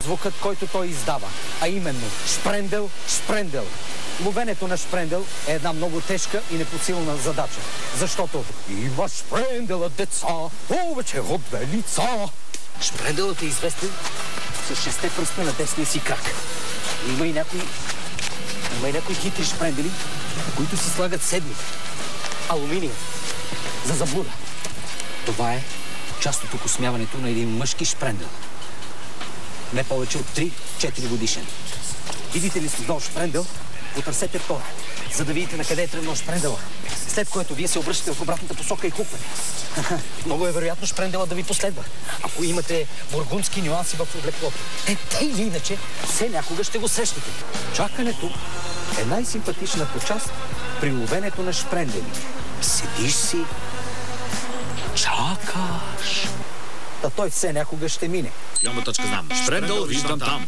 звукът, който той издава, а именно шпрендел, шпрендел. Ловенето на шпрендел е една много тежка и непосилна задача, защото има шпрендела, деца, повече от две лица. Шпренделът е известен с 6 пръста на десния си крак. Има и някои хитри шпрендели, които си слагат седми. Алуминиев. За заблуда. Това е част от окосмяването на един мъжки шпрендел. Не повече от 3-4 годишен. Видите ли с нож шпрендел, потърсете втора, за да видите на къде е тръгнал шпрендела. След което вие се обръщате в обратната посока и хуквате. Много е вероятно шпрендела да ви последва, ако имате бургундски нюанси в облеклото. Те или иначе, все някога ще го срещате. Чакането е най-симпатичната част при ловенето на шпрендели. Седиш си, чакаш. Та той все някога ще мине. Имам точка знам. Шпрендел виждам там.